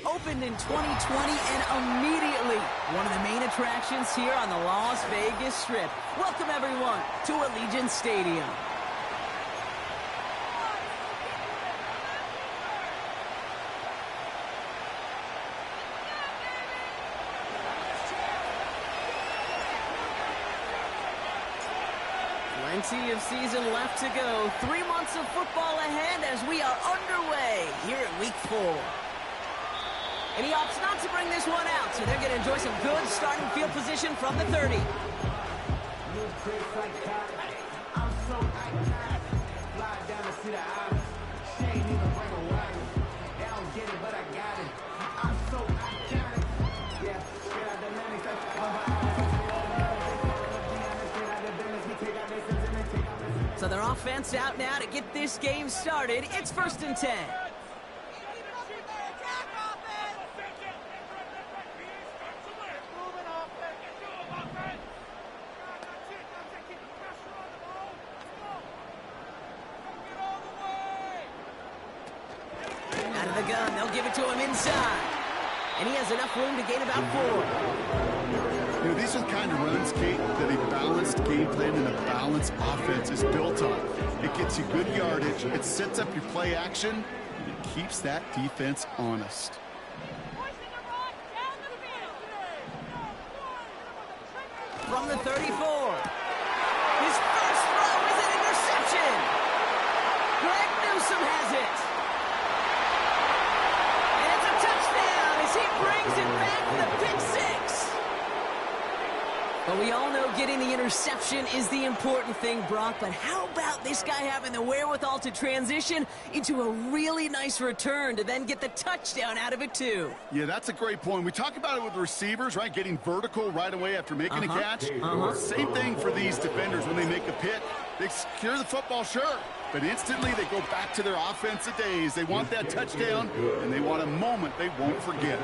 Opened in 2020 and immediately one of the main attractions here on the Las Vegas Strip. Welcome everyone to Allegiant Stadium. Plenty of season left to go. 3 months of football ahead as we are underway here at Week 4. And he opts not to bring this one out, so they're going to enjoy some good starting field position from the 30. So their offense out now to get this game started. It's 1st and 10. Out of the gun, they'll give it to him inside. And he has enough room to gain about 4. You know, these are the kind of runs, Kate, that a balanced game plan and a balanced offense is built on. It gets you good yardage, it sets up your play action, and it keeps that defense honest. From the 34. His first throw is an interception. Greg Newsome has it. And it's a touchdown as he brings it back to the pick 6. But we all know getting the interception is the important thing, Brock. But how about this guy having the wherewithal to transition into a really nice return to then get the touchdown out of it, too? Yeah, that's a great point. We talk about it with receivers, right? Getting vertical right away after making a catch. Same thing for these defenders when they make a pick. They secure the football, sure, but instantly they go back to their offensive days. They want that touchdown, and they want a moment they won't forget.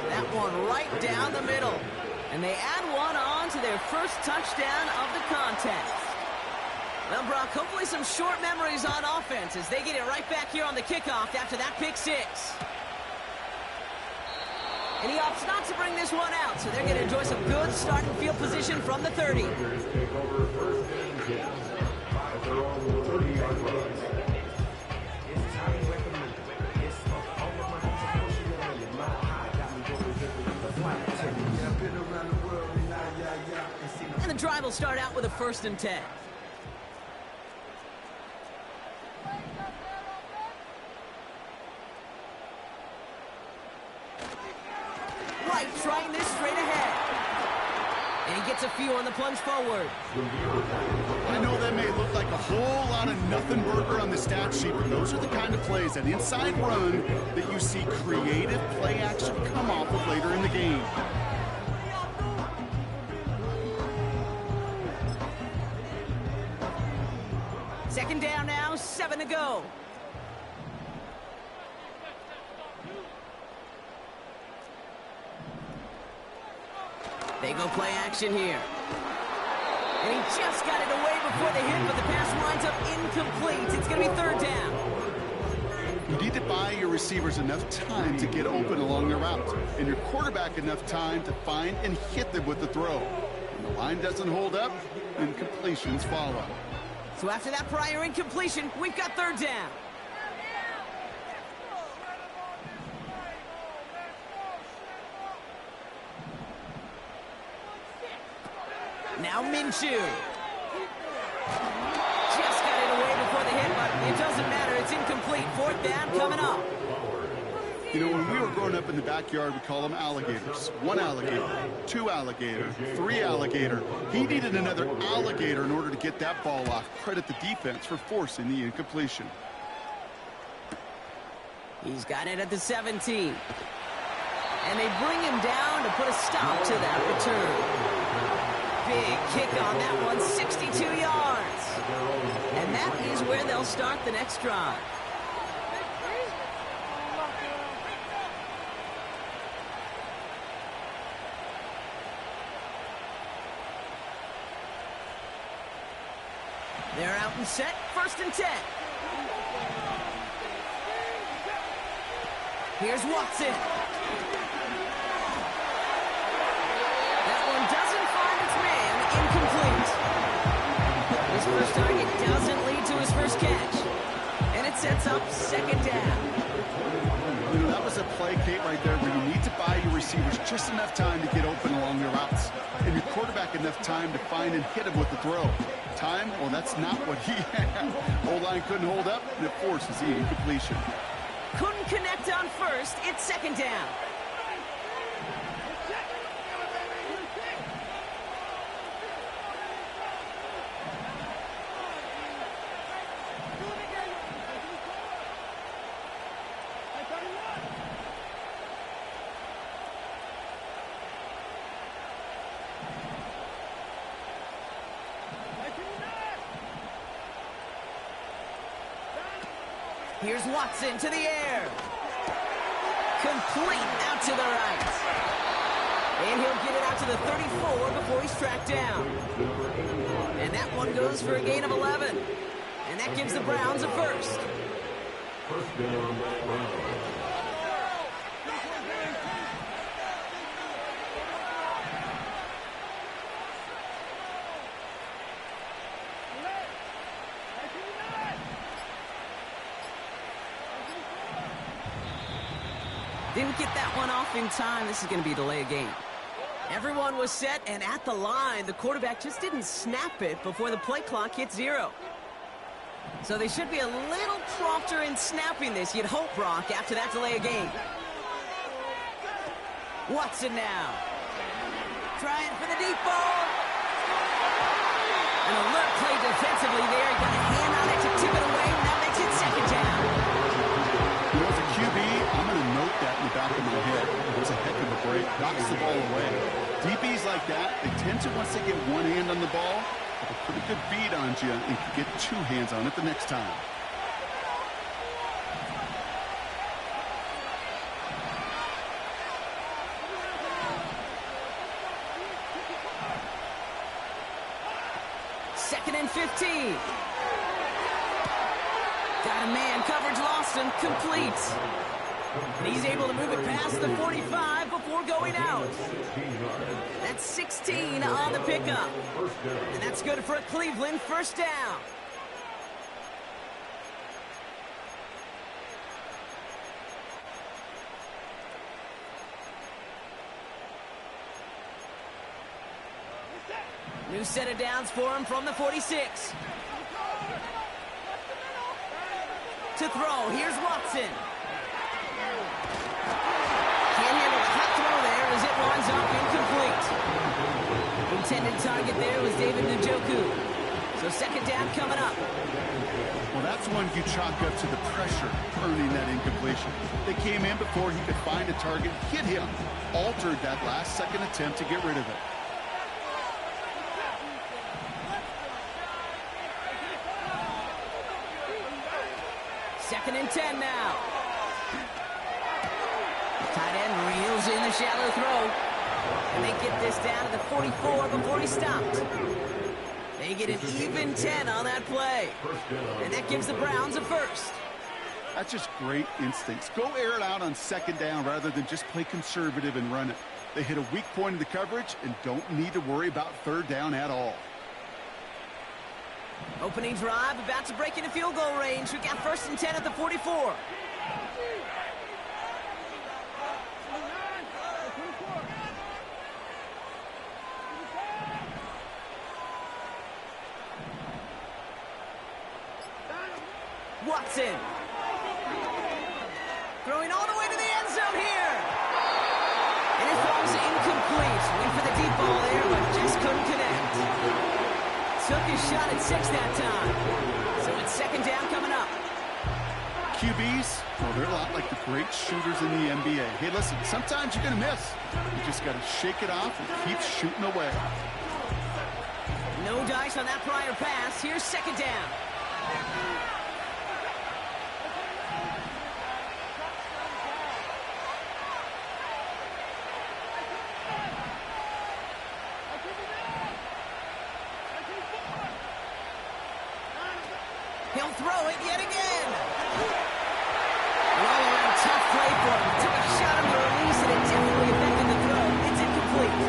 That one right down the middle. And they add one on to their first touchdown of the contest. Well, Brock, hopefully some short memories on offense as they get it right back here on the kickoff after that pick 6. And he opts not to bring this one out, so they're going to enjoy some good starting field position from the 30. drive will start out with a 1st and 10. White trying this straight ahead. And he gets a few on the plunge forward. I know that may look like a whole lot of nothing burger on the stat sheet, but those are the kind of plays, that inside run, that you see creative play action come off of later in the game. Second down now, 7 to go. They go play action here. And he just got it away before the hit, but the pass winds up incomplete. It's going to be 3rd down. You need to buy your receivers enough time to get open along their route, and your quarterback enough time to find and hit them with the throw. When the line doesn't hold up, incompletions follow. So after that prior incompletion, we've got 3rd down. Now Minshew. Just got it away before the hit, but it doesn't matter. It's incomplete. 4th down coming up. You know, when we were growing up in the backyard, we call them alligators. 1 alligator, 2 alligator, 3 alligator. He needed another alligator in order to get that ball off. Credit the defense for forcing the incompletion. He's got it at the 17. And they bring him down to put a stop to that return. Big kick on that one, 62 yards. And that is where they'll start the next drive. They're out and set, 1st and 10. Here's Watson. That one doesn't find its man, incomplete. His first target doesn't lead to his first catch. And it sets up 2nd down. You know, that was a play, Kate, right there, where you need to buy your receivers just enough time to get open along their routes, and your quarterback enough time to find and hit him with the throw. Time? Well, that's not what he had. O-line couldn't hold up, and it forces the incompletion. Couldn't connect on 1st. It's 2nd down. Here's Watson to the air. Complete out to the right. And he'll get it out to the 34 before he's tracked down. And that one goes for a gain of 11. And that gives the Browns a 1st. First down, Browns. Didn't get that one off in time. This is going to be a delay of game. Everyone was set and at the line. The quarterback just didn't snap it before the play clock hit 0. So they should be a little prompter in snapping this, you'd hope, Brock, after that delay of game. Watson now. Trying for the deep ball. An alert play defensively there. He got a hand on it to tip it away, and that makes it 2nd down. You know, as a QB, I'm going to note that in the back of my head. It was a heck of a break. Knocks the ball away. DBs like that, they tend to, once they get one hand on the ball, have a pretty good beat on you and can get 2 hands on it the next time. Second and 15. Got a man, coverage lost him, complete. And he's able to move it past the 45 before going out. That's 16 on the pickup. And that's good for a Cleveland 1st down. New set of downs for him from the 46. To throw, here's Watson. Can't handle the hot throw there as it winds up incomplete. Intended target there was David Njoku. So second down coming up. Well, that's one you chalk up to the pressure earning that incompletion. They came in before he could find a target, hit him, altered that last second attempt to get rid of it. Second and 10 now. Tight end reels in the shallow throw. And they get this down to the 44 before he stopped. They get an even 10 on that play. And that gives the Browns a first. That's just great instincts. Go air it out on second down rather than just play conservative and run it. They hit a weak point in the coverage and don't need to worry about third down at all. Opening drive, about to break into field goal range. We got first and 10 at the 44. Watson. Throwing all the way to the end zone here. And it falls incomplete. Went for the deep ball there, but just couldn't connect. Took his shot at 6 that time. So it's second down coming up. QBs, well, they're a lot like the great shooters in the NBA. Hey, listen, sometimes you're going to miss. You just got to shake it off and keep shooting away. No dice on that prior pass. Here's second down. He'll throw it yet again. An all-around tough play for him. Took a shot on the release, and it definitely affected the throw. It's incomplete.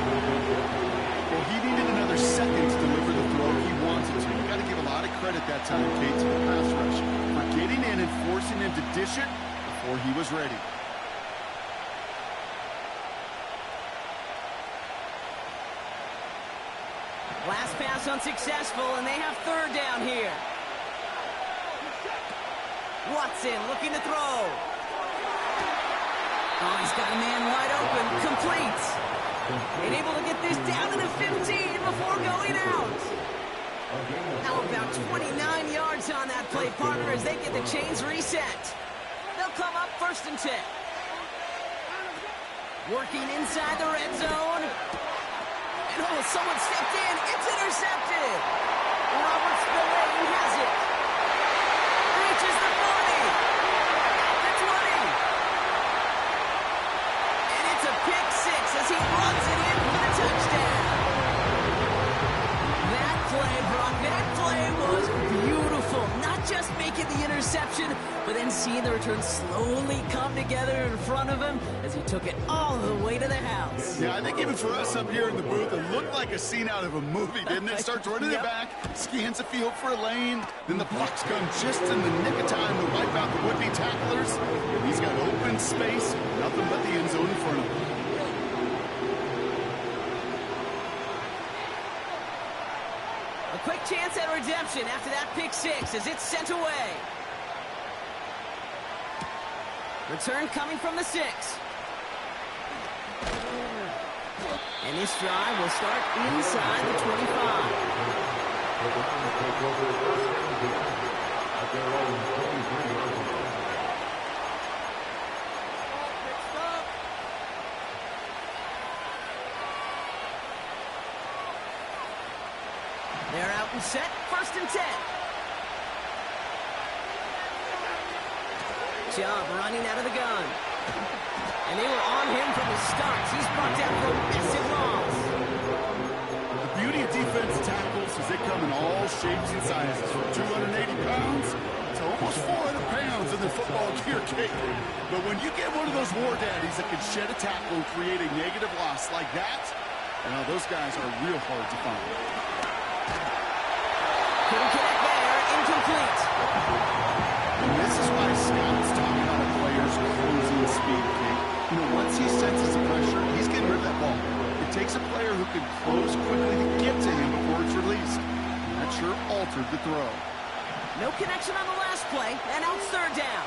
Well, he needed another second to deliver the throw he wanted to. You got to give a lot of credit that time, Kate, to the pass rush for getting in and forcing him to dish it before he was ready. Last pass unsuccessful, and they have third down here. Watson looking to throw. Oh, he's got a man wide open. Complete. And able to get this down to the 15 before going out. How about 29 yards on that play, partner, as they get the chains reset. They'll come up first and 10. Working inside the red zone. And oh, someone stepped in. It's intercepted. Robert Spillane has it. Reaches the 40. The 20. And it's a pick six as he runs it in for the touchdown. That play, Brock, that play was beautiful. Not just making the interception, but then seeing the return slowly come together in front of him as he took it all the way to the house. Yeah, I think even for us up here in the booth, it looked like a scene out of a movie, didn't it? Starts running it back, scans the field for a lane, then the blocks come just in the nick of time to wipe out the would-be tacklers. And he's got open space, nothing but the end zone in front of him. A quick chance at redemption after that pick six as it's sent away. Return coming from the 6. And this drive will start inside the 25. They're out and set, first and 10. Chubb running out of the gun. And they were on him from the start. He's brought down for a massive loss. The beauty of defense tackles is they come in all shapes and sizes. From 280 pounds to almost 400 pounds in their football gear cake. But when you get one of those war daddies that can shed a tackle and create a negative loss like that, you know, those guys are real hard to find. Couldn't connect there. Incomplete. And this is why scouts talk about a player's closing speed, Kate. You know, once he senses the pressure, he's getting rid of that ball. It takes a player who can close quickly to get to him before it's released. And that sure altered the throw. No connection on the last play, and now it's third down.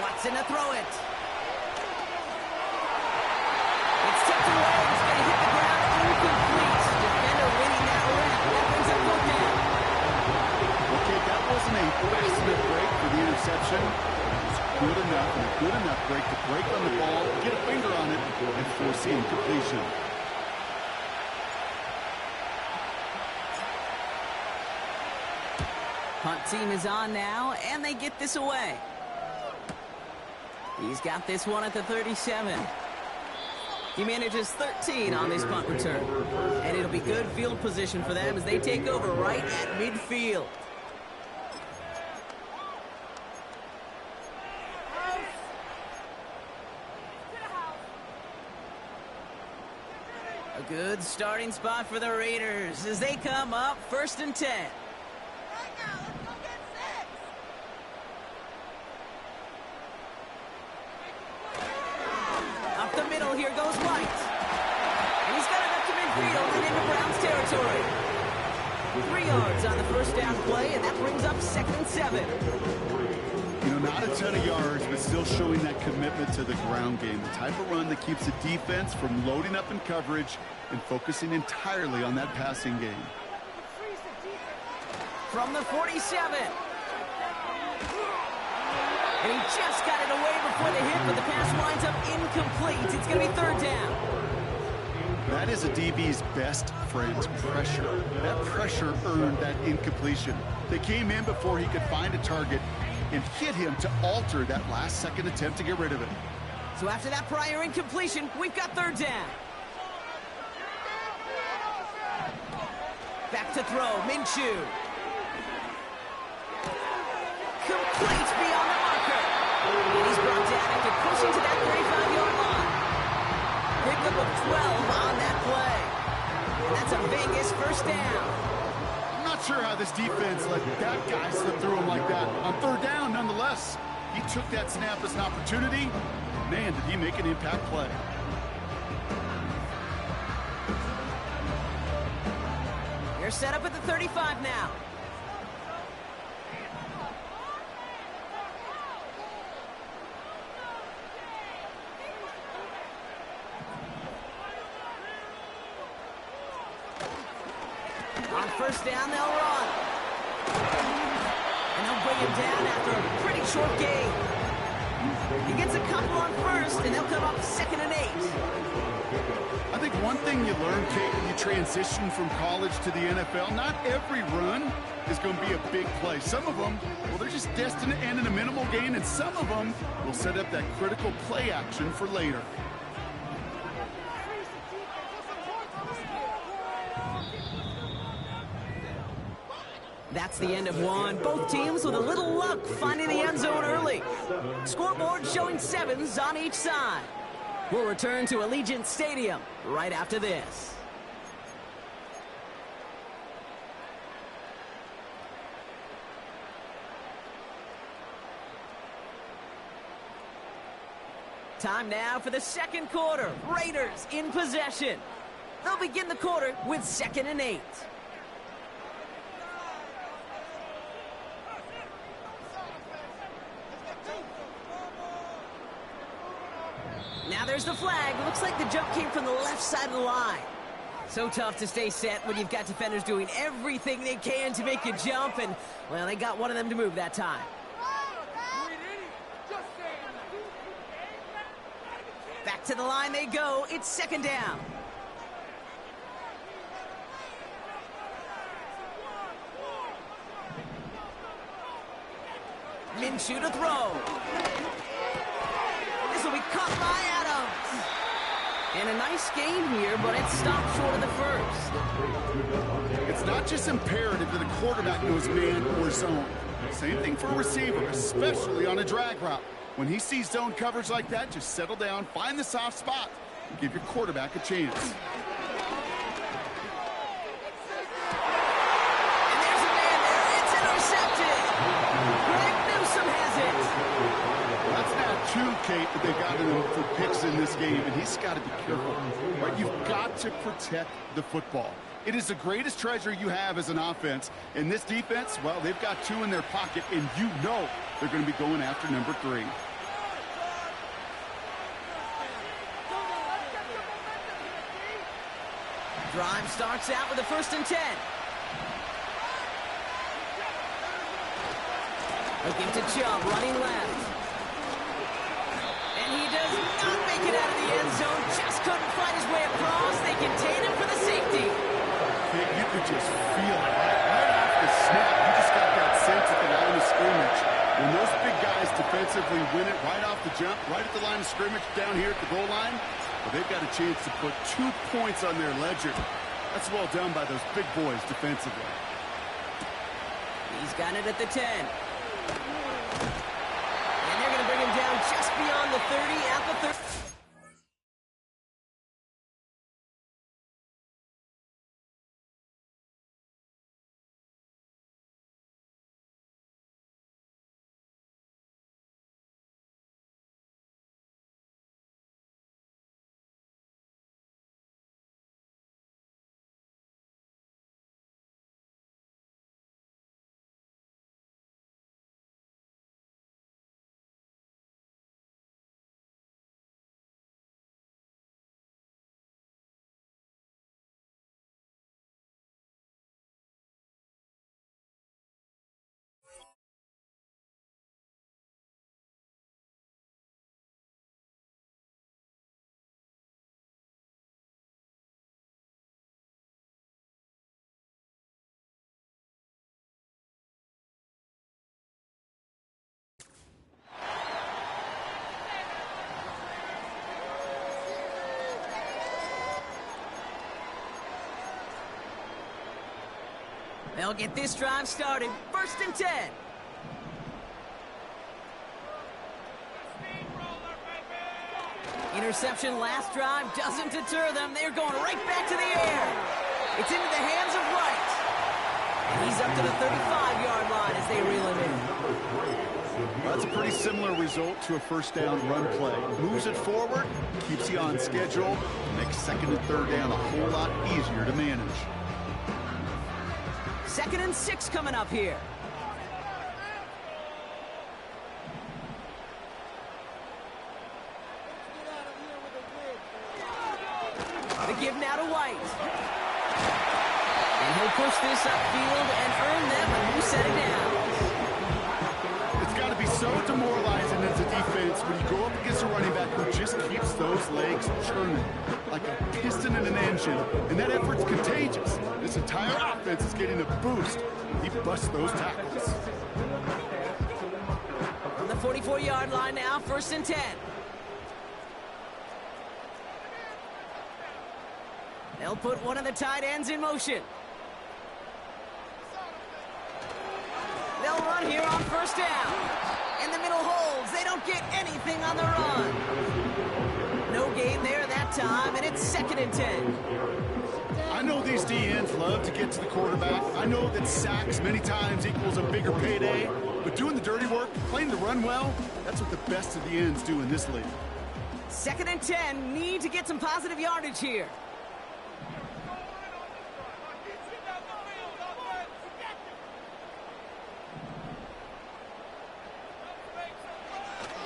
Watson to throw it. It's tipped away. It's going to hit the ground incomplete. Defender winning that rap. That brings up fourth down. Okay, that wasn't a fast enough break for the interception. It was good enough and a good enough break to break on the ball, get a finger on it, and force the incompletion. Punt team is on now, and they get this away. He's got this one at the 37. He manages 13 on this punt return. And it'll be good field position for them as they take over right at midfield. A good starting spot for the Raiders as they come up 1st and 10. Here goes White. And he's got it up to midfield and into Browns territory. 3 yards on the first down play, and that brings up 2nd and 7. You know, not a ton of yards, but still showing that commitment to the ground game. The type of run that keeps the defense from loading up in coverage and focusing entirely on that passing game. From the 47. And he just got it away before the hit, but the pass winds up incomplete. It's going to be 3rd down. That is a DB's best friend, pressure. That pressure earned that incompletion. They came in before he could find a target and hit him to alter that last-second attempt to get rid of it. So after that prior incompletion, we've got 3rd down. Back to throw, Minshew. Complete beyond the marker. And he's brought down after pushing to that 35-yard line. Pickup of 12 on that play. And that's a Vegas 1st down. I'm not sure how this defense let that guy slip through him like that. On 3rd down, nonetheless, he took that snap as an opportunity. Man, did he make an impact play. You're set up at the 35 now. On 1st down, they'll run. And they'll bring him down after a pretty short gain. He gets a couple on 1st, and they'll come up 2nd and 8. I think one thing you learn, Kate, when you transition from college to the NFL, not every run is going to be a big play. Some of them, well, they're just destined to end in a minimal gain, and some of them will set up that critical play action for later. That's the end of one. Both teams with a little luck finding the end zone early. Scoreboard showing 7s on each side. We'll return to Allegiant Stadium right after this. Time now for the 2nd quarter. Raiders in possession. They'll begin the quarter with 2nd and 8. Now there's the flag. Looks like the jump came from the left side of the line. So tough to stay set when you've got defenders doing everything they can to make you jump, and, well, they got one of them to move that time. Back to the line they go. It's 2nd down. Minshew to throw. This will be caught by Adams. And a nice gain here, but it stopped short of the 1st. It's not just imperative that a quarterback knows man or zone. Same thing for a receiver, especially on a drag route. When he sees zone coverage like that, just settle down, find the soft spot, Give your quarterback a chance. And there's a man there. It's intercepted. Greg Newsome has it. Well, that's now two, Kate, that they've got for picks in this game, and he's got to be careful. Right? You've got to protect the football. It is the greatest treasure you have as an offense. And this defense, well, they've got two in their pocket, and you know they're going to be going after number 3. Drive starts out with a 1st and 10. Looking to Chubb, running left. And he does not make it out of the end zone. Just couldn't find his way across. They contain him for the safety. You could just feel it. Right off the snap, you just got that sense at the line of scrimmage. When those big guys defensively win it right off the jump, right at the line of scrimmage down here at the goal line, well, they've got a chance to put 2 points on their ledger. That's well done by those big boys defensively. He's got it at the 10. And they're going to bring him down just beyond the 30 at the 30. They'll get this drive started. 1st and 10. Interception last drive doesn't deter them. They're going right back to the air. It's into the hands of Wright. And he's up to the 35-yard line as they reel him in. Well, that's a pretty similar result to a 1st down run play. Moves it forward, keeps you on schedule, makes 2nd and 3rd down a whole lot easier to manage. 2nd and 6 coming up here. The give now to White. And he'll push this upfield and earn them a new set of downs. It's got to be so demoralizing as a defense when you go up against a running back who just keeps those legs churning like a piston in an engine, and that effort's contagious. This entire offense is getting a boost. He busts those tackles. On the 44-yard line now, 1st and 10. They'll put one of the tight ends in motion. They'll run here on 1st down. And the middle holds. They don't get anything on the run. No gain there that time, and it's 2nd and 10. I know these DNs love to get to the quarterback. I know that sacks many times equals a bigger payday. But doing the dirty work, playing the run well, that's what the best of the ends do in this league. 2nd and 10. Need to get some positive yardage here.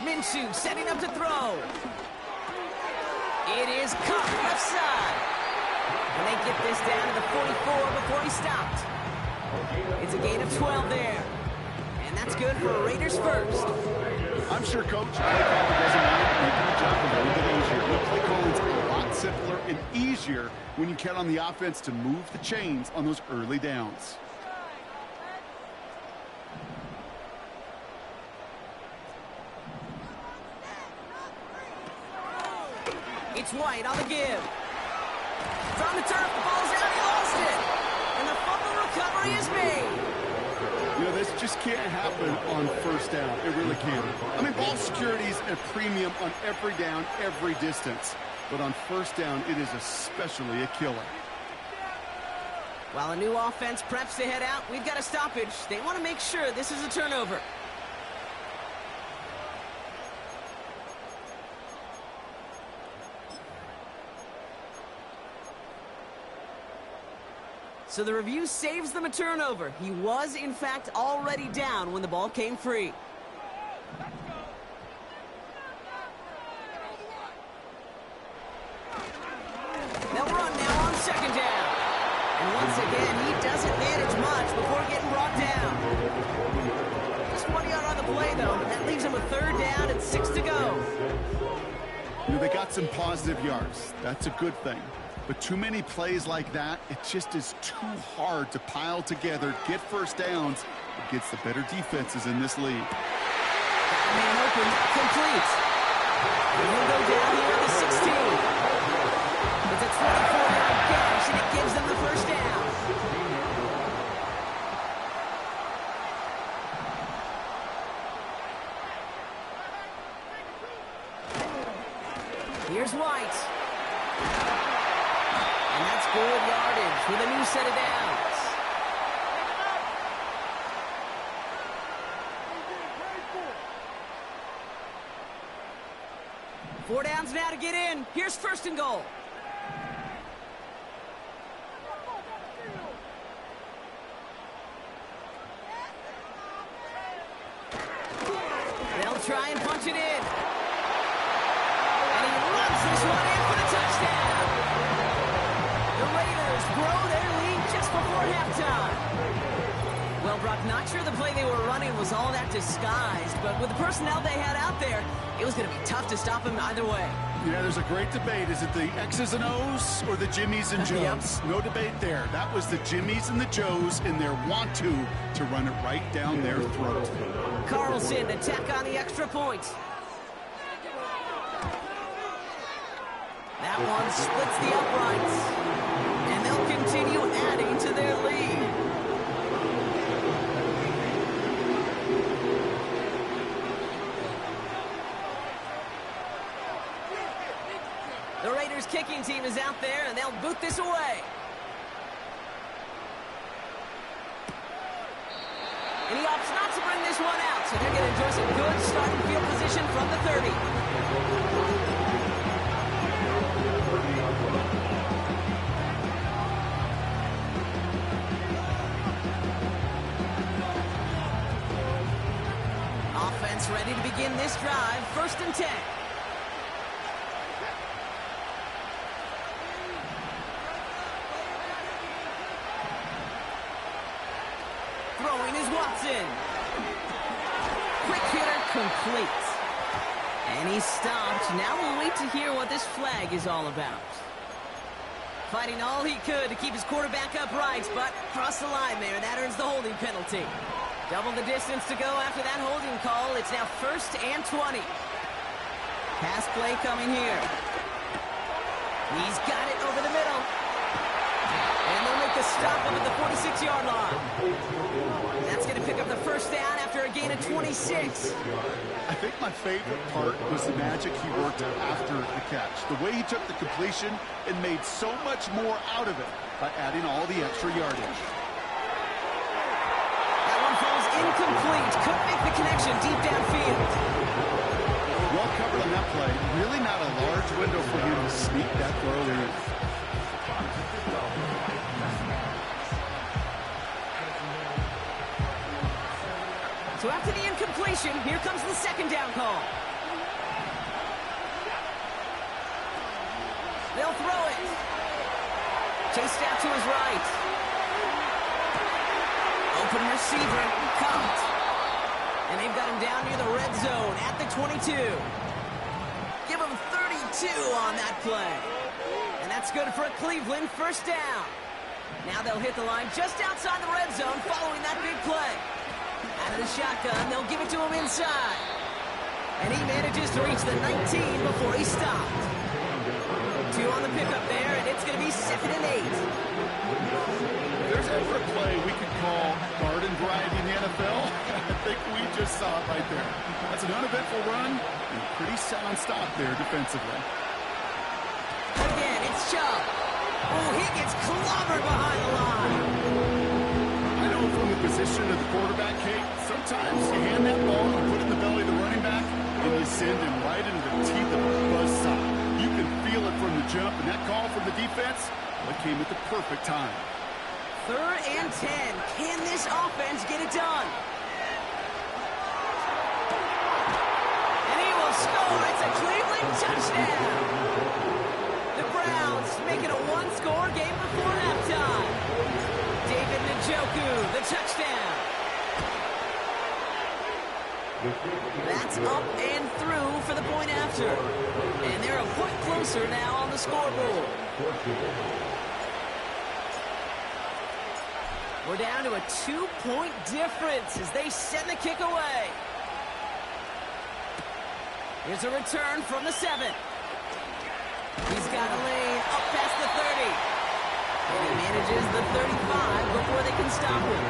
Minshew setting up to throw. It is caught left side. And they get this down to the 44 before he stopped. It's a gain of 12 there. And that's good for Raiders 1st. I'm sure Coach play calling doesn't matter. Making the job a little bit easier. The play calling's a lot simpler and easier when you count on the offense to move the chains on those early downs. It's White on the give. From the turf, the ball's out, he lost it. And the fumble recovery is made. You know, this just can't happen on 1st down. It really can't. I mean, ball security is a premium on every down, every distance. But on first down, it is especially a killer. While a new offense preps to head out, we've got a stoppage. They want to make sure this is a turnover. So the review saves them a turnover. He was, in fact, already down when the ball came free. They'll run now on second down. And once again, he doesn't manage much before getting brought down. Just 1 yard on the play, though. That leaves him with third down and 6 to go. You know, they got some positive yards. That's a good thing. But too many plays like that, it just is too hard to pile together, get first downs against the better defenses in this league. Man open, complete. And he'll go down here at the 16. It's a 24-yard gash, and it gives them the first down. Here's White. And that's good yardage with a new set of downs. Four downs now to get in. Here's first and goal. They'll try and punch it in. And he runs this one in for the touchdown. The Raiders grow their lead just before halftime. Well, Brock, not sure the play they were running was all that disguised, but with the personnel they had out there, it was going to be tough to stop him either way. Yeah, there's a great debate. Is it the X's and O's or the Jimmies and Joes? Yep. No debate there. That was the Jimmies and the Joes in their want-to run it right down their throat. Carlson to tack on the extra point. That one splits the uprights. And they'll continue adding to their lead. The Raiders kicking team is out there, and they'll boot this away. And he opts not to bring this one out, so they're going to enjoy some good starting field position from the 30. Offense ready to begin this drive, 1st and 10. Throwing is Watson. Quick hitter complete. And he's stopped. Now we'll wait to hear what this flag is all about. Fighting all he could to keep his quarterback upright, but crossed the line there. That earns the holding penalty. Double the distance to go after that holding call. It's now 1st and 20. Pass play coming here. He's got it over the middle. And they'll make the stop up at the 46-yard line. That's going to pick up the first down after a gain of 26. I think my favorite part was the magic he worked after the catch. The way he took the completion and made so much more out of it by adding all the extra yardage. That one falls incomplete. Couldn't make the connection deep downfield. Well covered on that play. Really not a large window for him to sneak that throw in. So after the incompletion, here comes the 2nd down call. They'll throw it. Chased out to his right. Open receiver, caught. And they've got him down near the red zone at the 22. Give him 32 on that play. And that's good for a Cleveland 1st down. Now they'll hit the line just outside the red zone following that big play. Out of the shotgun, they'll give it to him inside. And he manages to reach the 19 before he stopped. 2 on the pickup there, and it's going to be 2nd and 8. If there's ever a play we could call garden variety in the NFL, I think we just saw it right there. That's an uneventful run and a pretty sound stop there defensively. Nice job. Oh, he gets clobbered behind the line. I know from the position of the quarterback, Kate, sometimes you hand that ball and put it in the belly of the running back, and you send him right into the teeth of a buzzsaw. You can feel it from the jump, and that call from the defense, it came at the perfect time. 3rd and 10. Can this offense get it done? And he will score. It's a Cleveland touchdown. The Browns make it a one-score game before halftime. David Njoku, the touchdown. That's up and through for the point after. And they're a point closer now on the scoreboard. We're down to a 2-point difference as they send the kick away. Here's a return from the 7. He's got a lane up past the 30. And he manages the 35 before they can stop him.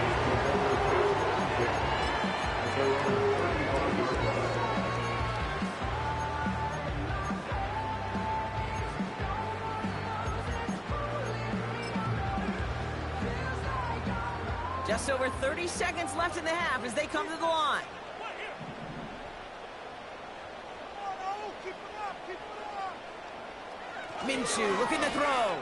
Just over 30 seconds left in the half as they come to the line. Minshew looking to throw.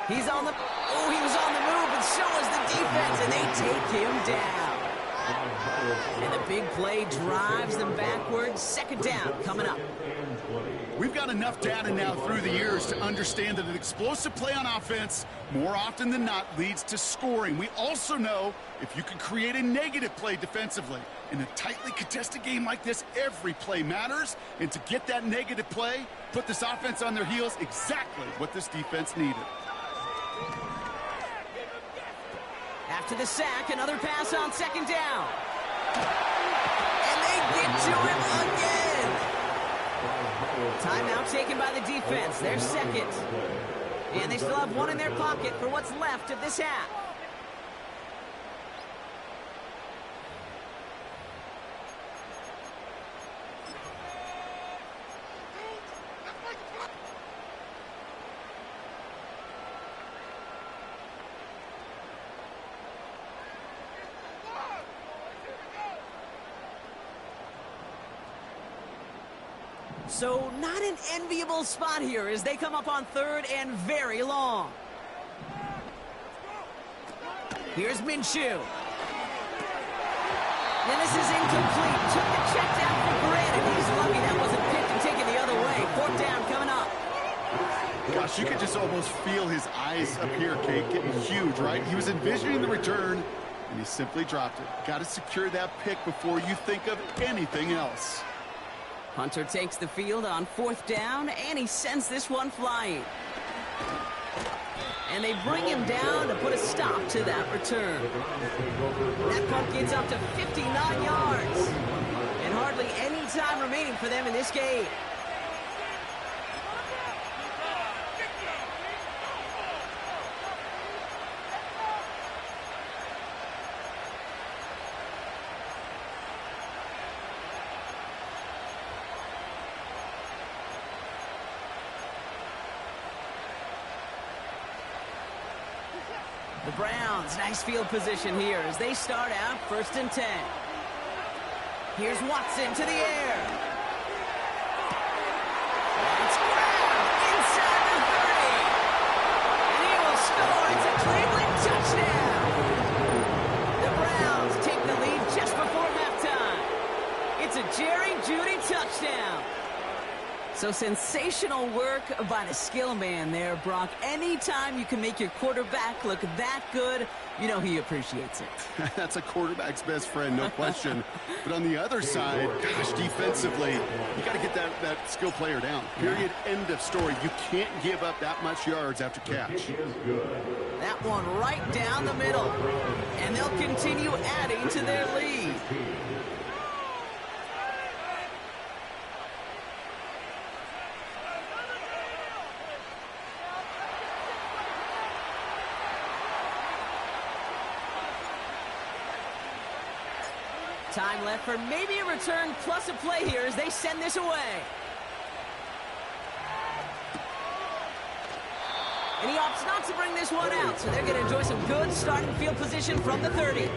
He's on the... Oh, he was on the move, and so was the defense, and they take him down. And the big play drives them backwards. 2nd down coming up. We've got enough data now through the years to understand that an explosive play on offense more often than not leads to scoring. We also know if you can create a negative play defensively. In a tightly contested game like this, every play matters. And to get that negative play, put this offense on their heels, exactly what this defense needed. After the sack, another pass on 2nd down. And they get to him again. Timeout taken by the defense. Their 2nd. And they still have one in their pocket for what's left of this half. So not an enviable spot here as they come up on 3rd and very long. Here's Minshew. And this is incomplete. Took the check down for granted. He's lucky that wasn't picked and taken the other way. 4th down coming up. Gosh, you could just almost feel his eyes up here, Kate, getting huge, right? He was envisioning the return, and he simply dropped it. Got to secure that pick before you think of anything else. Hunter takes the field on 4th down, and he sends this one flying. And they bring him down to put a stop to that return. That punt gets up to 59 yards. And hardly any time remaining for them in this game. The Browns, nice field position here as they start out 1st and 10. Here's Watson to the air. It's grabbed inside the 30. And he will score. It's a Cleveland touchdown. The Browns take the lead just before halftime. It's a Jerry Jeudy touchdown. So sensational work by the skill man there, Brock. Anytime you can make your quarterback look that good, you know he appreciates it. That's a quarterback's best friend, no question. But on the other side, gosh, defensively, you got to get that skill player down. Period, end of story. You can't give up that much yards after catch. That one right down the middle. And they'll continue adding to their lead. Time left for maybe a return plus a play here as they send this away. And he opts not to bring this one out, so they're going to enjoy some good starting field position from the 30.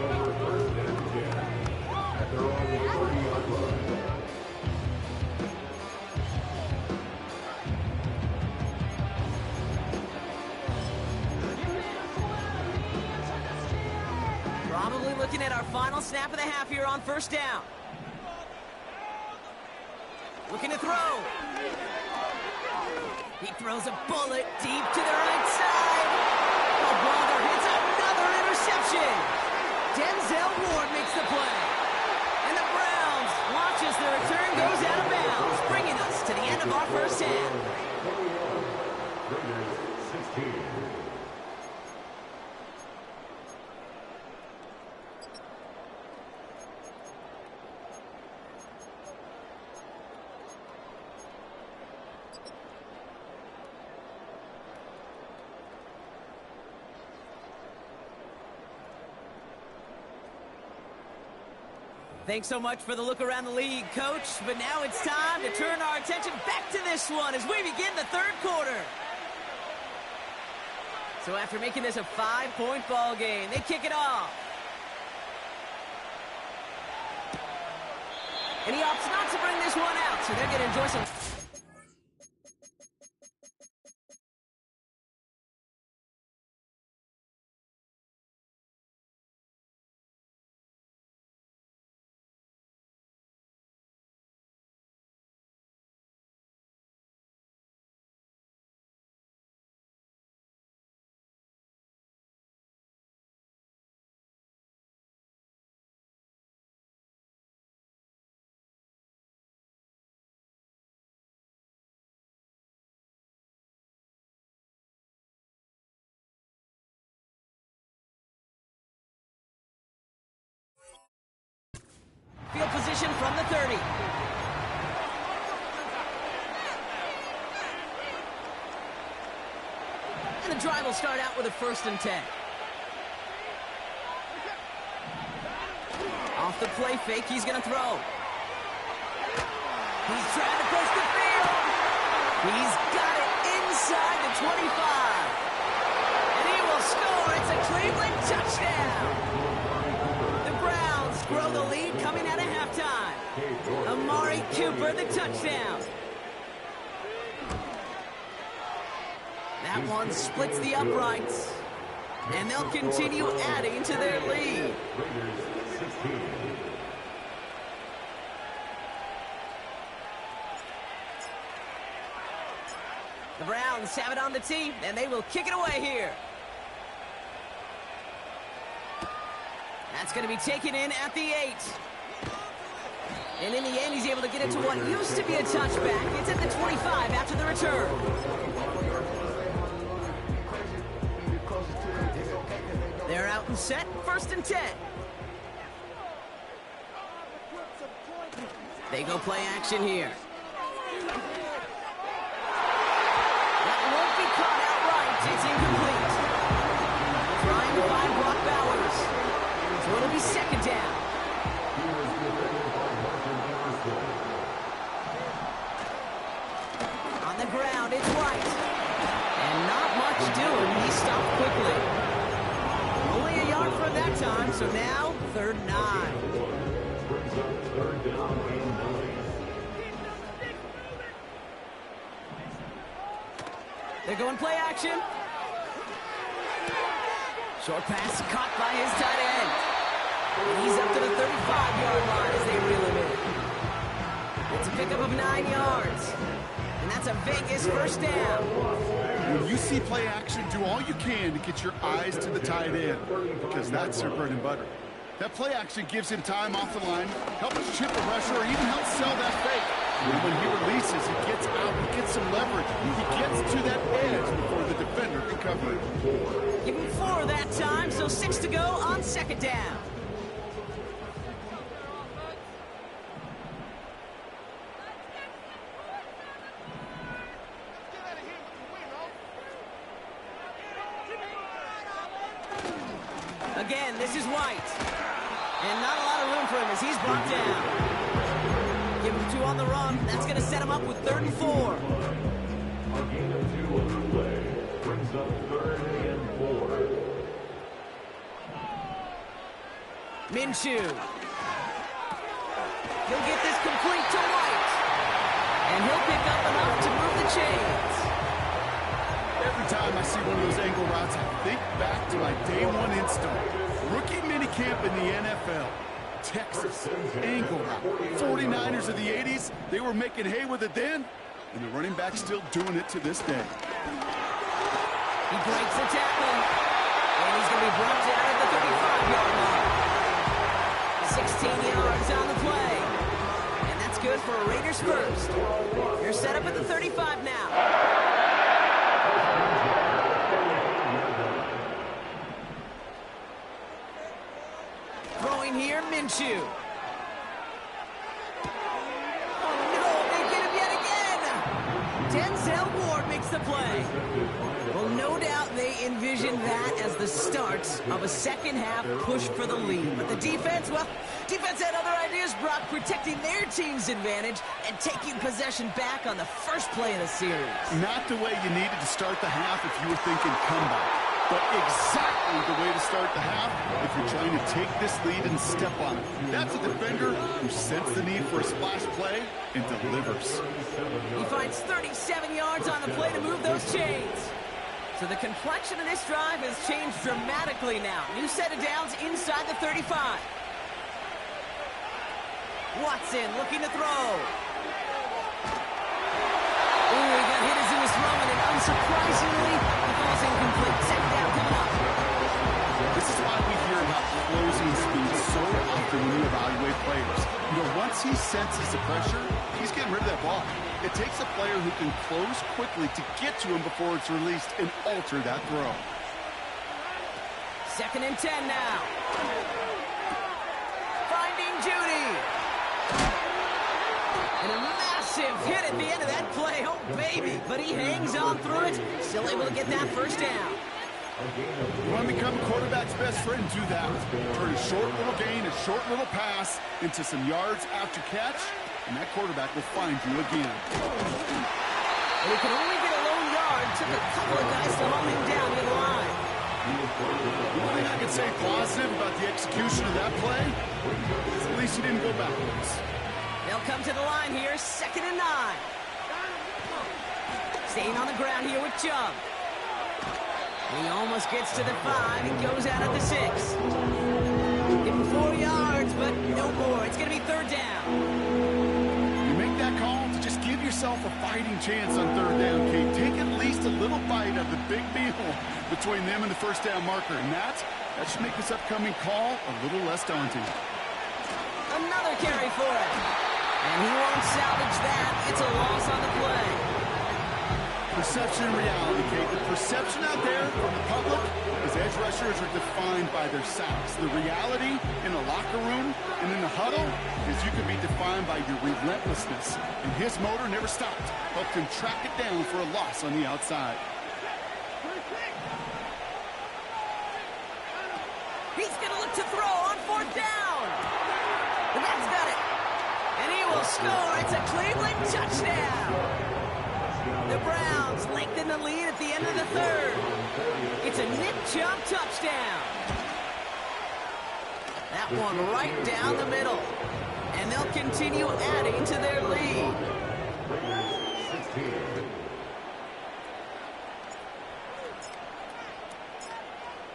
Probably looking at our final snap of the half here on first down. Looking to throw. He throws a bullet deep to the right side. Oh, Bronner hits another interception. Denzel Ward makes the play. And the Browns watch as the return goes out of bounds, bringing us to the end of our first half. Raiders 16. Thanks so much for the look around the league, Coach. But now it's time to turn our attention back to this one as we begin the third quarter. So after making this a 5-point ball game, they kick it off. And he opts not to bring this one out, so they're going to enjoy some... Field position from the 30. And the drive will start out with a 1st and 10. Off the play fake, he's going to throw. He's trying to push the field. He's got it inside the 25. And he will score. It's a Cleveland touchdown. Grow the lead coming out of halftime. Amari Cooper, the touchdown. That one splits the uprights. And they'll continue adding to their lead. The Browns have it on the tee, and they will kick it away here. That's going to be taken in at the 8. And in the end, he's able to get it to what used to be a touchback. It's at the 25 after the return. They're out and set, 1st and 10. They go play action here. That won't be caught outright. It's incomplete. Trying to find Brock Bowers. So it'll be 2nd down. On the ground, it's White. And not much doing. He stopped quickly. Only a yard for that time, so now 3rd and 9. They're going play action. Short pass caught by his tight end. He's up to the 35-yard line as they reel him in. It's a pickup of 9 yards. And that's a Vegas 1st down. When you see play action, do all you can to get your eyes to the tight end, because that's their bread and butter. That play action gives him time off the line, helps chip a rusher, or even helps sell that fake. And when he releases, he gets out, he gets some leverage. He gets to that edge before the defender can cover it. Give him 4 that time, so 6 to go on 2nd down. Again, this is White. And not a lot of room for him as he's brought down. Give him 2 on the run. That's going to set him up with 3rd and 4. A gain of 2 on the play brings up Minshew. He'll get this complete to White. And he'll pick up enough to move the chains. Every time I see one of those angle routes, I think back to my day one install. Rookie minicamp in the NFL. Texas, angle route. 49ers of the 80s, they were making hay with it then, and the running back's still doing it to this day. He breaks the tackle, and he's going to be brought down at the 35-yard line. 16 yards on the play, and that's good for a Raiders first. They're set up at the 35 now. Throwing here, Minshew. Oh, no, they get him yet again. Denzel Ward makes the play. Well, no doubt they envisioned that as the start of a second-half push for the lead. But the defense, well, defense had other ideas, Brock, protecting their team's advantage and taking possession back on the first play of the series. Not the way you needed to start the half if you were thinking comeback, but exactly the way to start the half if you're trying to take this lead and step on it. That's a defender who sensed the need for a splash play and delivers. He finds 37 yards on the play to move those chains. So the complexion of this drive has changed dramatically now. New set of downs inside the 35. Watson looking to throw. Ooh, he got hit as he was throwing, and unsurprisingly, the ball's incomplete. Second down coming up. This is why we hear about closing speed so often when you evaluate players. You know, once he senses the pressure, he's getting rid of that ball. It takes a player who can close quickly to get to him before it's released and alter that throw. 2nd and 10 now. Finding Judy. And a massive hit at the end of that play. Oh, baby. But he hangs on through it. Still able to get that first down. You want to become a quarterback's best friend? Do that. Turn a short little gain, a short little pass into some yards after catch, and that quarterback will find you again. And he could only get a lone yard. Took a couple of guys to hold him down near the line. The only thing I can say positive about the execution of that play is at least he didn't go backwards. They'll come to the line here, 2nd and 9. Staying on the ground here with Chubb. He almost gets to the 5 and goes out at the 6. Give him 4 yards, but no more. It's going to be 3rd down. You make that call to just give yourself a fighting chance on 3rd down, Kate. Take at least a little bite of the big meal between them and the first down marker. And that should make this upcoming call a little less daunting. Another carry for him. And he won't salvage that. It's a loss on the play. Perception and reality, Kate. The perception out there from the public is edge rushers are defined by their sacks. The reality in the locker room and in the huddle is you can be defined by your relentlessness. And his motor never stopped. Helped him track it down for a loss on the outside. He's going to look to throw on 4th down. And that's got it. And he will score. It's a Cleveland touchdown. The Browns lengthen the lead at the end of the 3rd. It's a Nick Chubb touchdown. That one right down the middle. And they'll continue adding to their lead.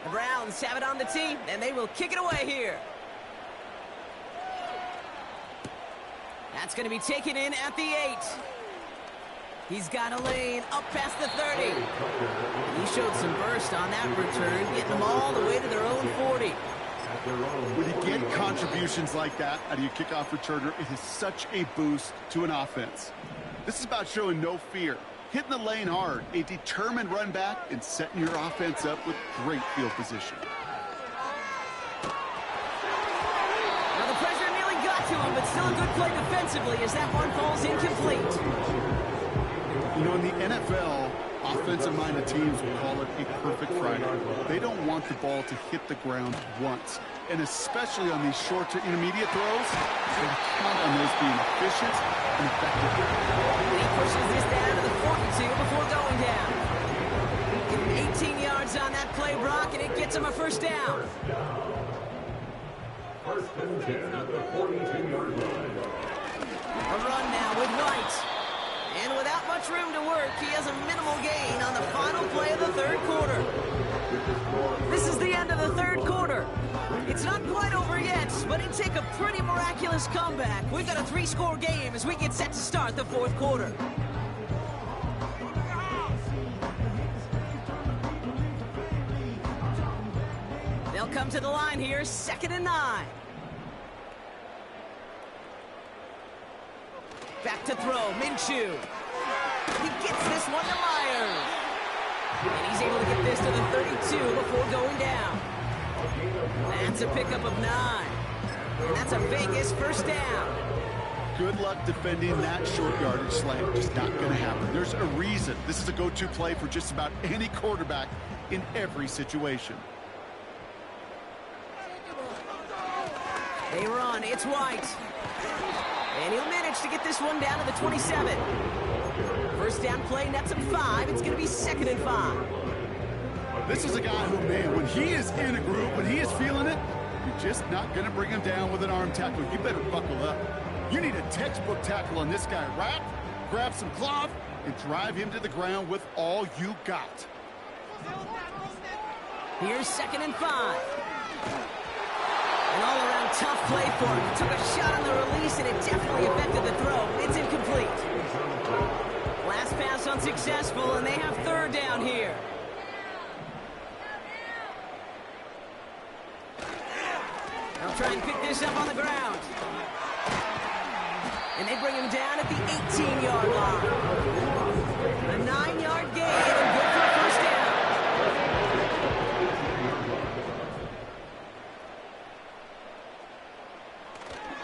The Browns have it on the tee, and they will kick it away here. That's going to be taken in at the 8. He's got a lane up past the 30. He showed some burst on that return, getting them all the way to their own 40. When you get contributions like that out of your kickoff returner, it is such a boost to an offense. This is about showing no fear, hitting the lane hard, a determined run back, and setting your offense up with great field position. Now the pressure nearly got to him, but still a good play defensively as that one falls incomplete. You know, in the NFL, offensive-minded teams will call it a perfect Friday. They don't want the ball to hit the ground once. And especially on these short to intermediate throws, they count on those being efficient and effective. He pushes this down to the 42 before going down. Give him 18 yards on that play, Brock, and it gets him a first down. First and 10 at the 42-yard line. A run now with White. And without much room to work, he has a minimal gain on the final play of the third quarter. This is the end of the third quarter. It's not quite over yet, but it take a pretty miraculous comeback. We've got a 3-score game as we get set to start the fourth quarter. They'll come to the line here, 2nd and 9. Back to throw, Minshew. He gets this one to Myers. And he's able to get this to the 32 before going down. That's a pickup of 9. And that's a Vegas first down. Good luck defending that short yardage slant. Just not going to happen. There's a reason. This is a go-to play for just about any quarterback in every situation. They run, it's White. And he'll manage to get this one down to the 27. First down play, nets him 5. It's going to be 2nd and 5. This is a guy who, man, when he is in a group, when he is feeling it, you're just not going to bring him down with an arm tackle. You better buckle up. You need a textbook tackle on this guy. Wrap, grab some cloth, and drive him to the ground with all you got. Here's 2nd and 5. An all-around tough play for him. He took a shot on the release, and it definitely affected the throw. It's incomplete. Last pass unsuccessful, and they have 3rd down here. They'll try and pick this up on the ground. And they bring him down at the 18-yard line. A 9-yard gain and good for a first down.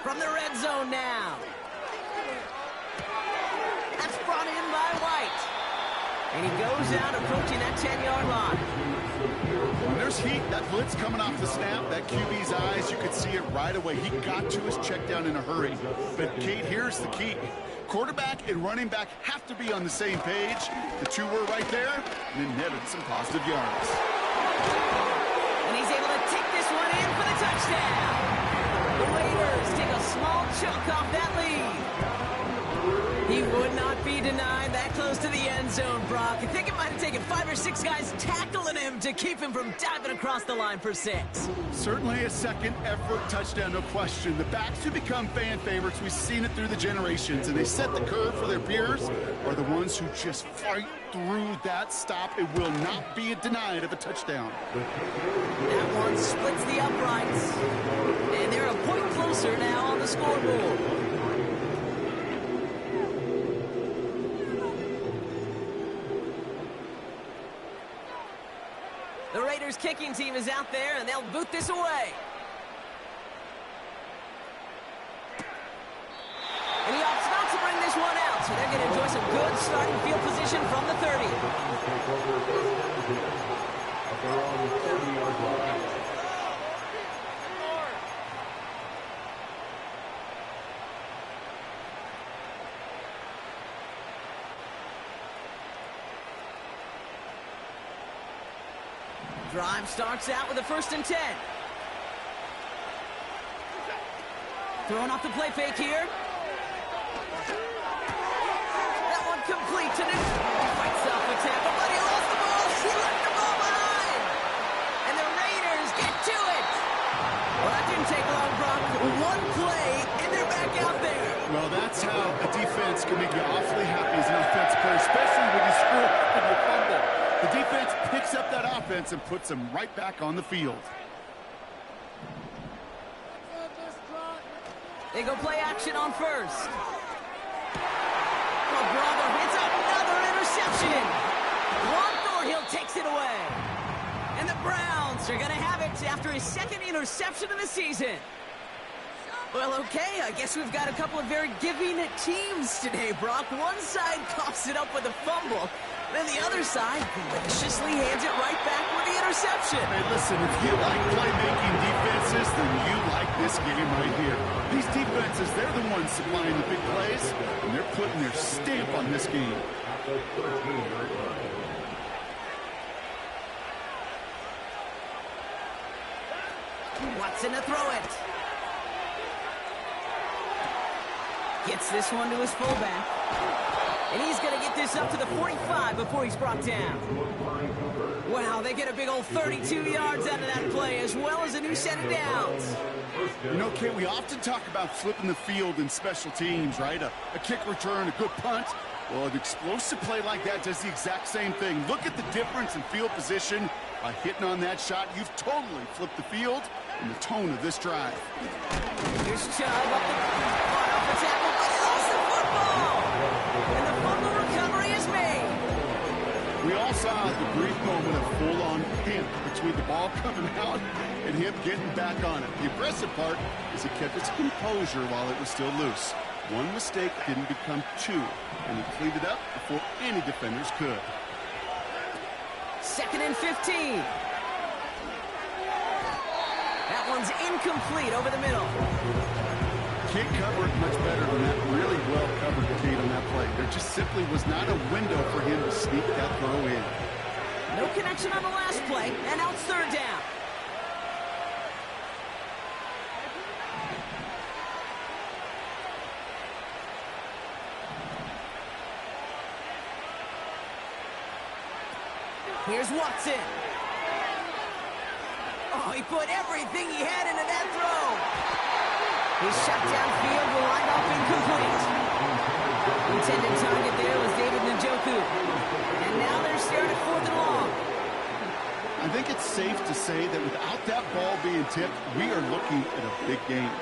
From the red zone now. That's brought in by White. And he goes out approaching that 10-yard line. When there's heat, that blitz coming off the snap, that QB's eyes, you could see it right away. He got to his check down in a hurry. But, Kate, here's the key. Quarterback and running back have to be on the same page. The two were right there, and then netted some positive yards. And he's able to take this one in for the touchdown. The Raiders take a small chunk off that lead. He would not be denied that close to the end zone, Brock. I think it might have taken 5 or 6 guys tackling him to keep him from diving across the line for 6. Certainly a second effort touchdown, no question. The backs who become fan favorites, we've seen it through the generations, and they set the curve for their peers, are the ones who just fight through that stop. It will not be denied of a touchdown. That one splits the uprights, and they're a point closer now on the scoreboard. The Raiders kicking team is out there, and they'll boot this away. And he opts not to bring this one out, so they're going to enjoy some good starting field position from the 30. Drive starts out with a 1st and 10. Throwing off the play fake here. That one complete to this. Fights off a tackle, but he lost the ball. He left the ball behind. And the Raiders get to it. Well, that didn't take long, Brock. One play, and they're back out there. Well, that's how a defense can make you awfully happy as an offensive player, especially when you screw up with your fumble. The defense picks up that offense and puts them right back on the field. They go play action on 1st. Oh, brother, it's another interception. Juan Thornhill takes it away. And the Browns are going to have it after his 2nd interception of the season. Well, okay, I guess we've got a couple of very giving teams today, Brock. One side coughs it up with a fumble, then the other side graciously hands it right back with the interception. Hey, listen, if you like playmaking defenses, then you like this game right here. These defenses, they're the ones supplying the big plays, and they're putting their stamp on this game. Watson to throw it. Gets this one to his fullback. And he's going to get this up to the 45 before he's brought down. Wow, they get a big old 32 yards out of that play, as well as a new set of downs. You know, Kate, we often talk about flipping the field in special teams, right? A kick return, a good punt. Well, an explosive play like that does the exact same thing. Look at the difference in field position. By hitting on that shot, you've totally flipped the field and the tone of this drive. Here's Chubb up the tackle, but he lost the football. And the fumble recovery is made. We all saw the brief moment of full-on panic between the ball coming out and him getting back on it. The impressive part is he kept his composure while it was still loose. One mistake didn't become two, and he cleaned it up before any defenders could. 2nd and 15. That one's incomplete over the middle. Can't cover it much better than that. Really well covered Kate on that play. There just simply was not a window for him to sneak that throw in. No connection on the last play, and now it's 3rd down. Here's Watson. Oh, he put everything he had into that throw. His shot downfield will wind up incomplete. Intended target there was David Njoku. And now they're staring at 4th and long. I think it's safe to say that without that ball being tipped, we are looking at a big game.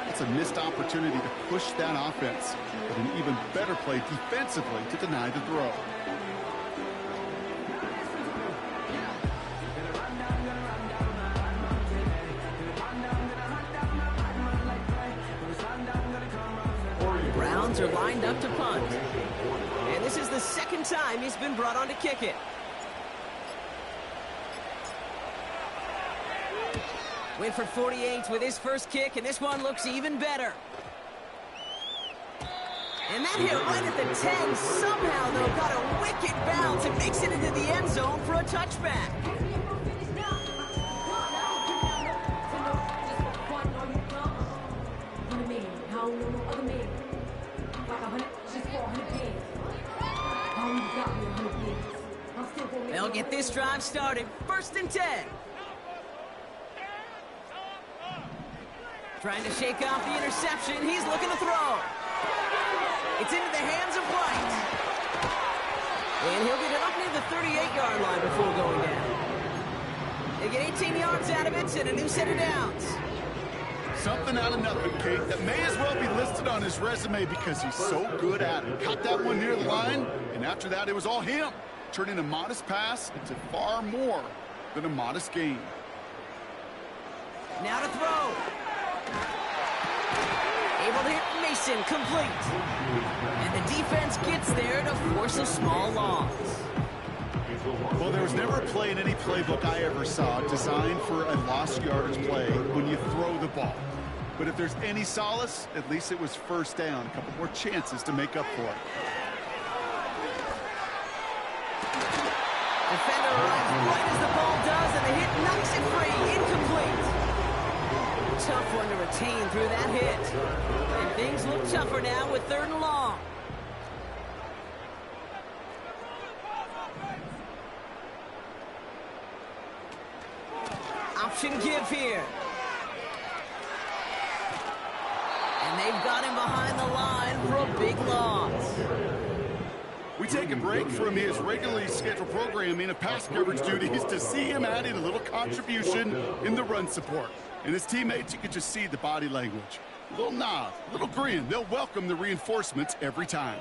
It's a missed opportunity to push that offense, but an even better play defensively to deny the throw. Browns are lined up to punt. And this is the 2nd time he's been brought on to kick it. Went for 48 with his first kick, and this one looks even better. And that hit right at the 10. Somehow, though, got a wicked bounce and makes it into the end zone for a touchback. They'll get this drive started. 1st and 10. Trying to shake off the interception. He's looking to throw. It's into the hands of White. And he'll get it up near the 38-yard line before going down. They get 18 yards out of it and a new set of downs. Something out of nothing, Kate, that may as well be listed on his resume because he's so good at it. Caught that one near the line, and after that, it was all him. Turning a modest pass into far more than a modest gain. Now to throw. Able to hit Mason, complete. And the defense gets there to force a small loss. Well, there was never a play in any playbook I ever saw designed for a lost yardage play when you throw the ball. But if there's any solace, at least it was 1st down. A couple more chances to make up for it. Defender arrives right as the ball does, and the hit knocks it free. Incomplete. Tough one to retain through that hit. And things look tougher now with 3rd and long. Option give here. And they've got him behind the line for a big loss. We take a break from his regularly scheduled programming of pass coverage duties to see him adding a little contribution in the run support. And his teammates, you can just see the body language. A little nod, a little grin. They'll welcome the reinforcements every time.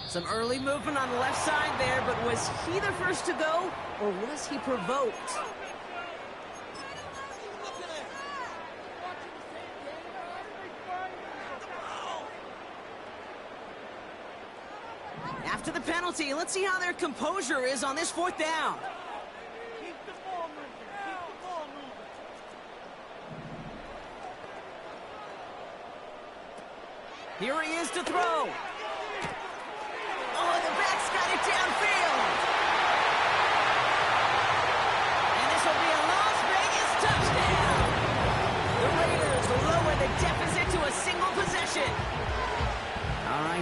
Some early movement on the left side there, but was he the first to go, or was he provoked? After the penalty, let's see how their composure is on this 4th down. Here he is to throw. Oh, the back's got it downfield. And this will be a Las Vegas touchdown. The Raiders lower the deficit to a single possession.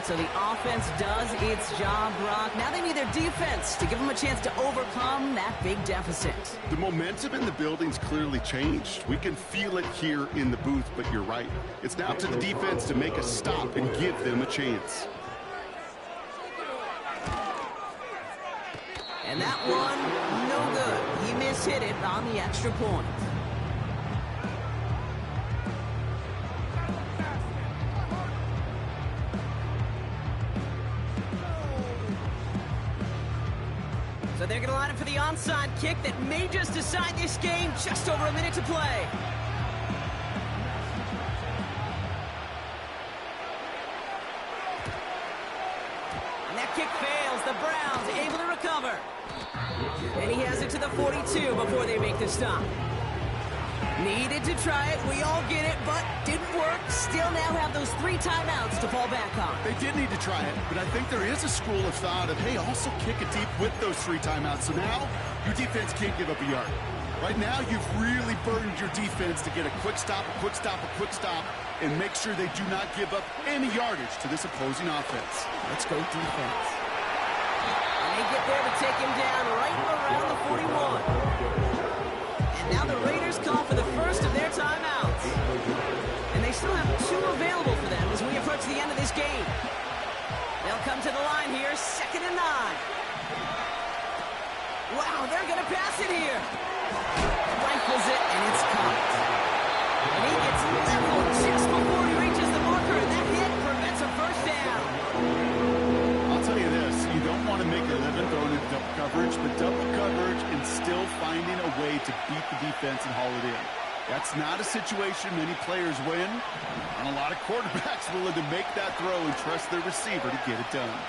right, so the offense does its job, Brock. Now they need their defense to give them a chance to overcome that big deficit. The momentum in the building's clearly changed. We can feel it here in the booth, but you're right. It's now up to the defense to make a stop and give them a chance. And that one, no good. He mishit it on the extra point. So they're going to line up for the onside kick that may just decide this game. Just over a minute to play. And that kick fails. The Browns able to recover. And he has it to the 42 before they make the stop. Needed to try it. We all get it, but didn't work. Still now have those 3 timeouts to fall back on. They did need to try it, but I think there is a school of thought of, hey, also kick it deep with those 3 timeouts. So now your defense can't give up a yard. Right now, you've really burdened your defense to get a quick stop, a quick stop, a quick stop, and make sure they do not give up any yardage to this opposing offense. Let's go defense. And they get there to take him down right around the 41. And now the Raiders call for the first of their timeouts. And they still have 2 available for them as we approach the end of this game. They'll come to the line here, 2nd and 9. Wow, they're going to pass it here. Rifles it, and it's caught. And he gets leveled just before he reaches the marker, and that hit prevents a first down. I'll tell you this, you don't want to make a living throwing in double coverage, but double coverage and still finding a way to beat the defense and haul it in. That's not a situation many players win, and a lot of quarterbacks willing to make that throw and trust their receiver to get it done.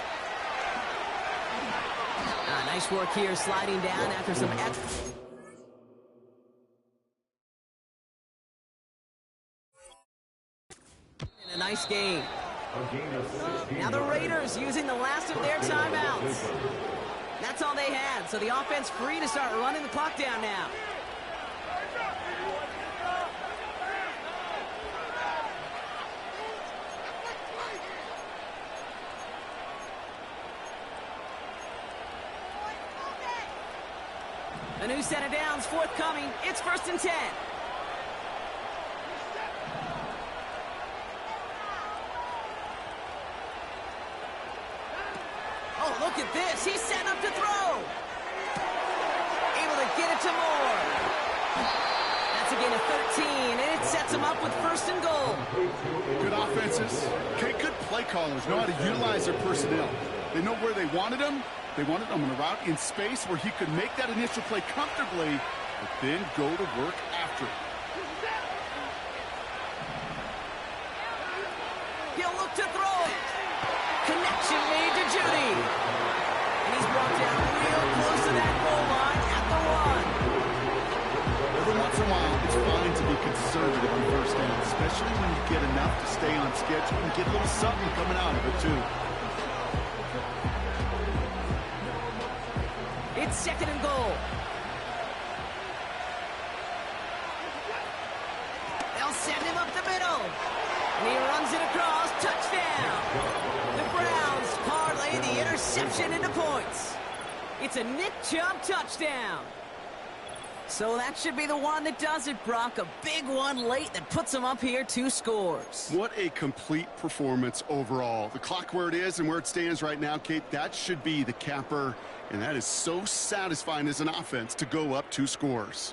Nice work here, sliding down after some a nice game. Now the Raiders using the last of their timeouts. That's all they had, so the offense free to start running the clock down now. A new set of downs forthcoming. It's 1st and 10. Oh, look at this. He's set up to throw. Able to get it to Moore. That's a gain of 13, and it sets him up with 1st and goal. Good offenses. Okay, good play callers know how to utilize their personnel. They know where they wanted them. They wanted him on a route in space where he could make that initial play comfortably, but then go to work after it. He'll look to throw it. Connection made to Judy. And he's brought down real close to that goal line at the 1. Every once in a while, it's fine to be conservative on first down, especially when you get enough to stay on schedule and get a little something coming out of it, too. It's 2nd and goal. They'll send him up the middle. And he runs it across. Touchdown. The Browns parlay the interception into points. It's a Nick Chubb touchdown. So that should be the one that does it, Brock. A big one late that puts him up here 2 scores. What a complete performance overall. The clock where it is and where it stands right now, Kate, that should be the capper. And that is so satisfying as an offense to go up 2 scores.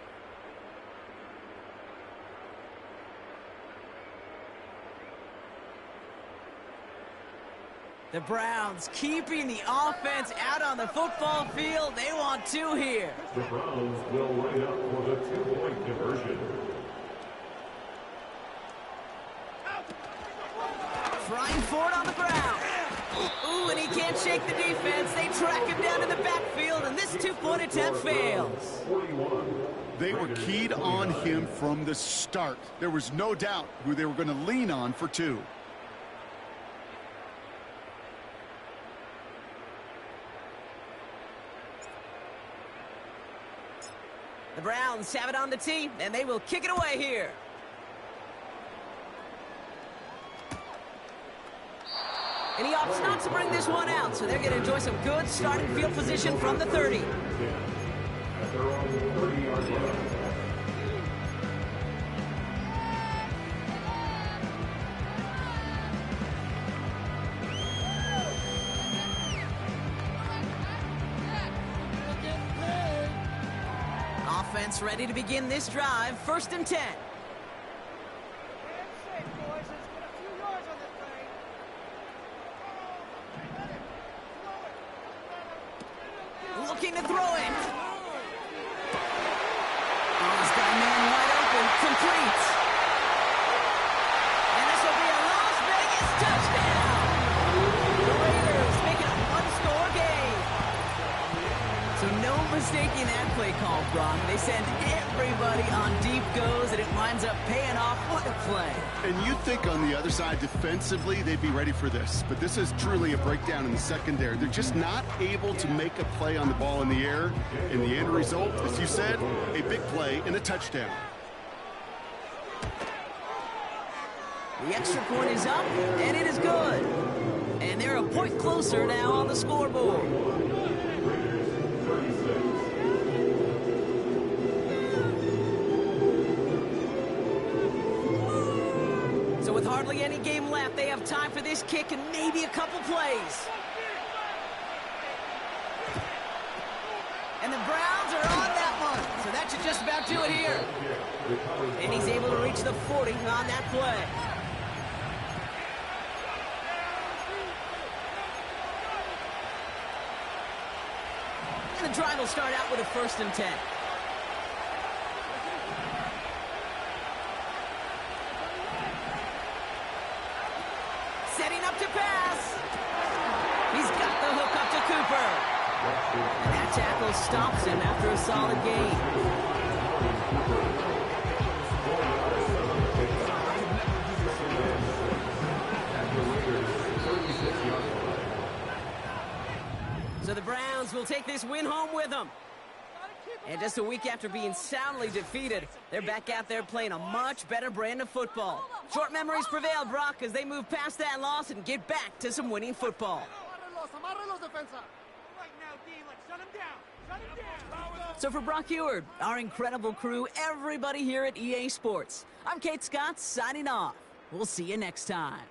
The Browns keeping the offense out on the football field. They want 2 here. The Browns will line up for the 2-point conversion. Trying for it on the ground. Ooh, and he can't shake the defense. They track him down in the backfield, and this 2-point attempt fails. They were keyed on him from the start. There was no doubt who they were going to lean on for 2. The Browns have it on the tee, and they will kick it away here. And he opts not to bring this one out, so they're going to enjoy some good starting field position from the 30. At their own 30-yard line. Offense ready to begin this drive. 1st and 10. Looking to throw it. Oh, he's got a man wide open. Complete. And this will be a Las Vegas touchdown. The Raiders make it a one-score game. So no mistaking that play call, Brock. They send everybody on deep goes, and it winds up paying off. What a play. And you'd think on the other side, defensively, they'd be ready for this. But this is truly a breakdown in the secondary. They're just not able to make a play on the ball in the air. And the end result, as you said, a big play and a touchdown. The extra point is up, and it is good. And they're a point closer now on the scoreboard. So with hardly any game left, they have time for this kick and maybe a couple plays. And the Browns are on that one. So that should just about do it here. And he's able to reach the 40 on that play. And the drive will start out with a 1st and 10. Setting up to pass. He's got the hook up to Cooper. And that tackle stops him after a solid gain. So the Browns will take this win home with them. And just a week after being soundly defeated, they're back out there playing a much better brand of football. Short memories prevail, Brock, as they move past that loss and get back to some winning football. So for Brock Huard, our incredible crew, everybody here at EA Sports, I'm Kate Scott signing off. We'll see you next time.